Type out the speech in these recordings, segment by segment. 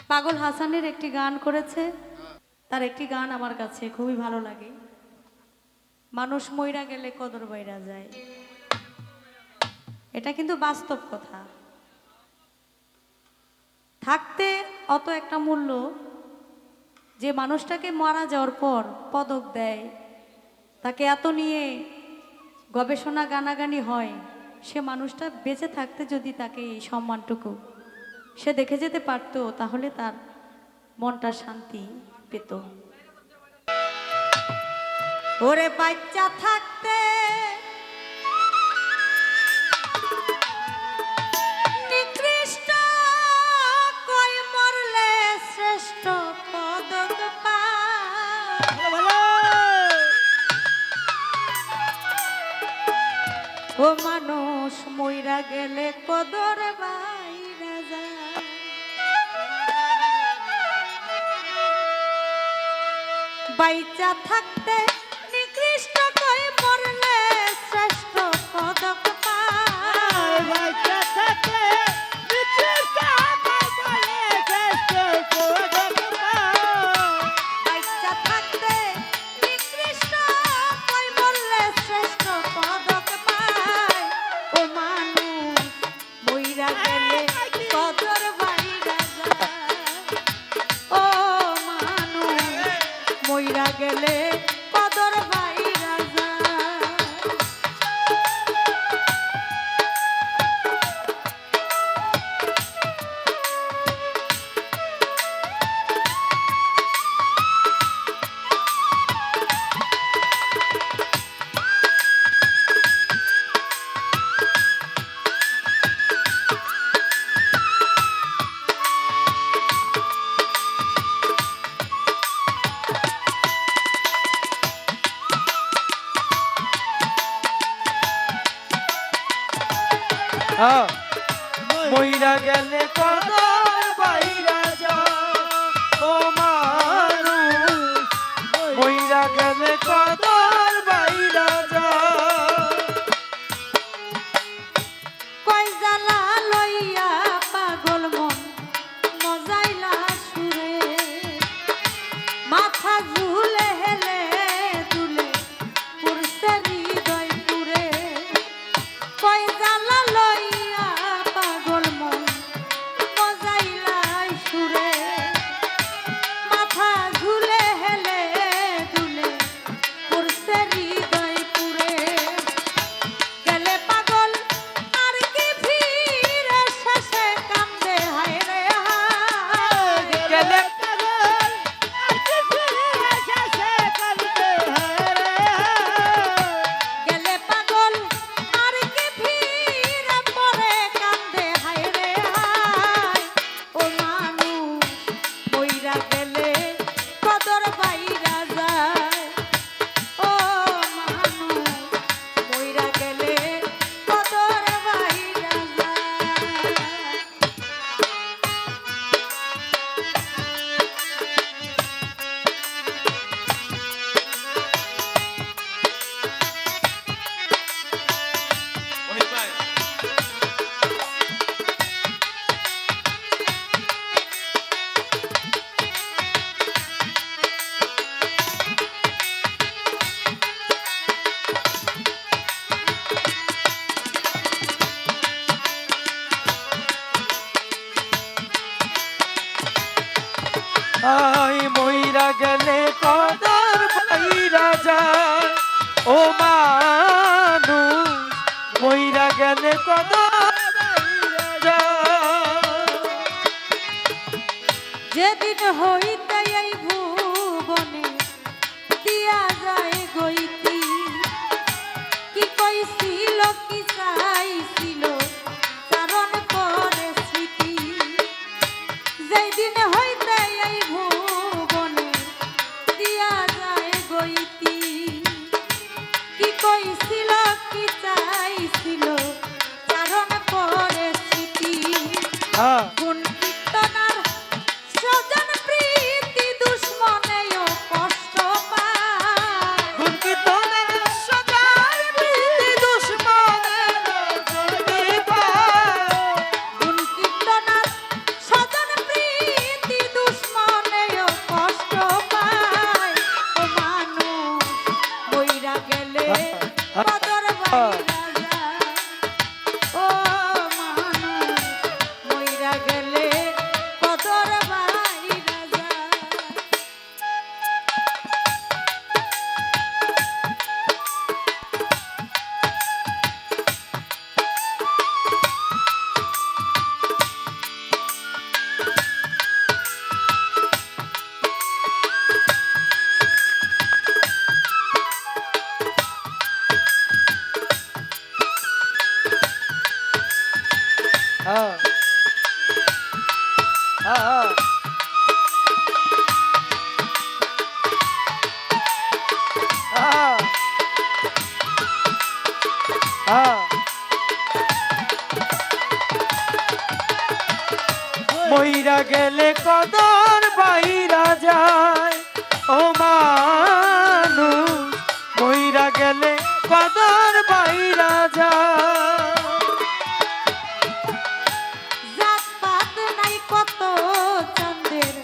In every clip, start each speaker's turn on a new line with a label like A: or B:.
A: পাগল হাসানের একটি গান করেছে, তার একটি গান আমার কাছে খুবই ভালো লাগে। মানুষ মইরা গেলে কদর বাইরা যায়, এটা কিন্তু বাস্তব কথা। থাকতে অত একটা মূল্য, যে মানুষটাকে মারা যাওয়ার পর পদক দেয়, তাকে এত নিয়ে গবেষণা গানাগানি হয়, সে মানুষটা বেঁচে থাকতে যদি তাকে এই সম্মানটুকু সে দেখে যেতে পারত, তাহলে তার মনটা শান্তি পেত। ওরে বাচ্চা থাকতে নিকৃষ্ট, কই মরলে শ্রেষ্ঠ পদক পায়। ও মানুষ মইরা গেলে কদর বাইরা যায়। বাইচা থাকতে নিকৃষ্ট, কই মরলে শ্রেষ্ঠ পদক পায়।
B: বাইচা থাকতে নিকৃষ্ট, কই মরলে শ্রেষ্ঠ পদক পায়।
A: বাইচা থাকতে নিকৃষ্ট, কই মরলে শ্রেষ্ঠ পদক পায়। ও মানুষ মইরা গেলে কদর বাইরা যায়। ও মানুষ মইরা গেলে কদর বাইরা যায়।
B: মইরা গেলে কদর বাইরা যায়। ও মানুষ মইরা গেলে কদর বাইরা যায়।
A: কই জ্বালা লইয়া পাগল মন মজাইলা সুরে, মাথা ঝুলে হেলে দুলে পুরছে হৃদয় পুরে। কই জ্বালা লইয়া পাগল মন মজাইলা সুরে, মাথা ঝুলে হেলে দুলে পুরছে হৃদয় পুরে। গেলে পাগল আর কি ফিরে শেষে কান্দে হায় রে হায়।
B: গেলে পাগল আর কি ফিরে শেষে কান্দে হায় রে হায়।
A: গেলে পাগল আর কি ফিরে পরে কান্দে হায় রে হায়। ও মানুষ মইরা গেলে কদর বাইরা যায়। ও মানুষ মইরা গেলে কদর বাইরা যায়।
B: আই মইরা গেলে কদর বাইরা যায়। ও মানুষ মইরা গেলে কদর বাইরা যায়।
A: যেদিন হইতে এই ভুবনে দিয়া যায় গইতি, কি কইছিল কি চাইছিল কারণ করে স্মৃতি। যেদিন হইতে এই ভুবনে দিয়া যায় গইতি, কি কইছিল কি চাইছিল কারণ করে স্মৃতি। গুণ কীর্তনার স্বজন প্রীতি দুশ্মনেও কষ্ট পায়।
B: গুণ কীর্তনের সদাই প্রীতি দুশ্মনের কষ্ট পায়।
A: গুণ কীর্তনার স্বজন প্রীতি
B: হ্যাঁ হ্যাঁ হ্যাঁ মইরা গেলে কদর বাইরা যায় ও মানুষ মইরা গেলে কদর বাইরা যায়
A: জাত পাত নাই কত চন্দ্রের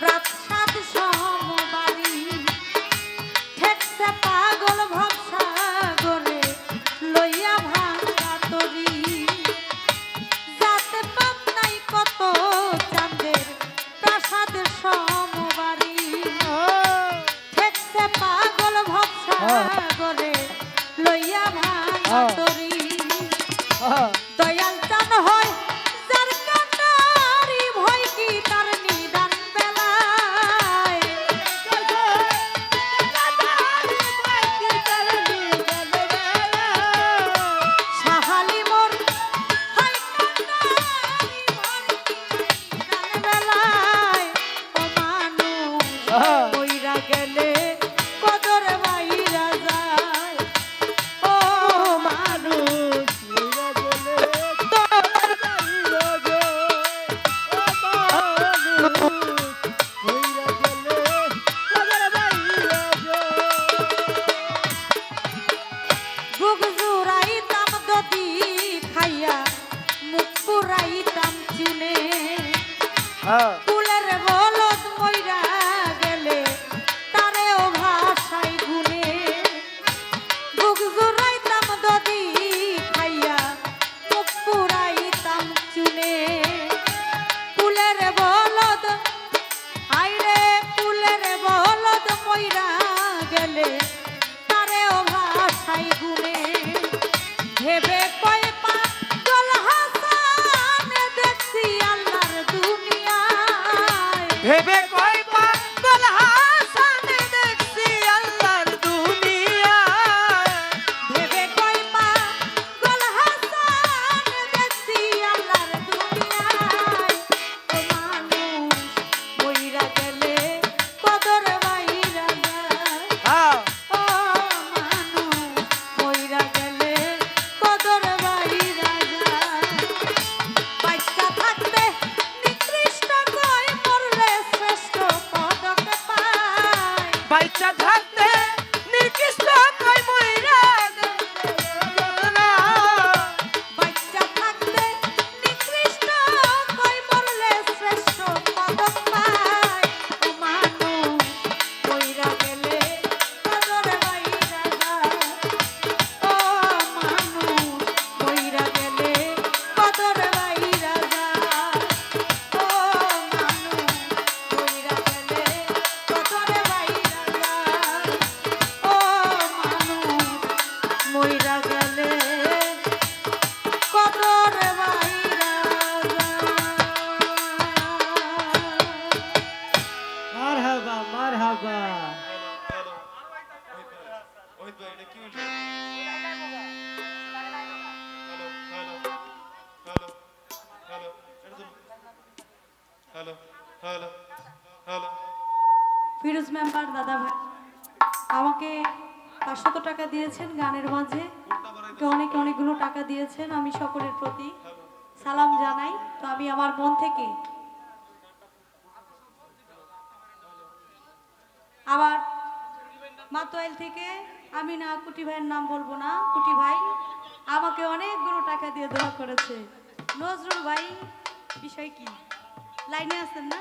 A: রাত সাত সমবাড়ি ঠেকছে পাগল ভবসাগরে লইয়া ভাঙা তরি জাত পাত নাই কত চন্দ্রের প্রাসাদ সমবাড়ি ঠেকছে পাগল ভবসাগরে লইয়া ভাঙা তরি দয়াল চান হয় যার কান্নারি ভয় কি তার নিদান বেলায় সাহালি মোর হয় কান্নারি ভয় কি তার নিদান বেলায় ও মানুষ কইরা গেলে কদর বাইরা যায় ও মানুষ বুক জুড়াইতাম দদি খাইয়া মুখ পুরাইতাম চুনে কুলের বলদ মইরা গেলে তারেও ভাষাই গুনে বুক জুড়াইতাম দদি খাইয়া মুখ পুরাইতাম চুনে কুলের বলদ আইরে কুলের বলদ মইরা গেলে তারেও ভাষাই গুনে ভেবে কয় পাগল হাসান দেখছি আল্লাহর দুনিয়ায়
B: ভেবে কয় পাগল হাসান দেখছি আল্লাহর দুনিয়ায়
A: ভেবে কয় পাগল হাসান দেখছি আল্লাহর দুনিয়ায় ও মানুষ মইরা গেলে কদর বাইরা যায়
B: হ্যাঁ
A: ও মানুষ মইরা গেলে কদর বাইরা যায় বাচ্চা থাকতে নিকৃষ্ট কয় মরলে শ্রেষ্ঠ পদক পায়
B: বাইচা থাকতে নিকৃষ্ট কই মইরা গেলে
A: বাচ্চা থাকতে নিকৃষ্ট কই মরলে শ্রেষ্ঠ পদক পায় ও মানুষ কইরা গেলে কদর বাইরা যায় ও মানুষ কইরা গেলে কদর বাইরা যায় ও মানুষ কইরা গেলে কদর বাইরা যায় ও মানুষ মইরা গেলে কদর বাইরা যায়
B: মারহাবা মারহাবা
C: hello hello hello
A: Firoz member দাদা ভাই আমাকে 500 টাকা দিয়েছেন গানের মাঝে তো অনেকগুলো টাকা দিয়েছেন আমি সকলের প্রতি সালাম জানাই তো আমি আমার মন থেকে আবার মাতোয়াইল থেকে আমি না কুটি ভাইয়ের নাম বলবো না কুটি ভাই আমাকে অনেকগুলো টাকা দিয়ে দোয়া করেছে নজরুল ভাই বিষয় কি লাইনে আছেন না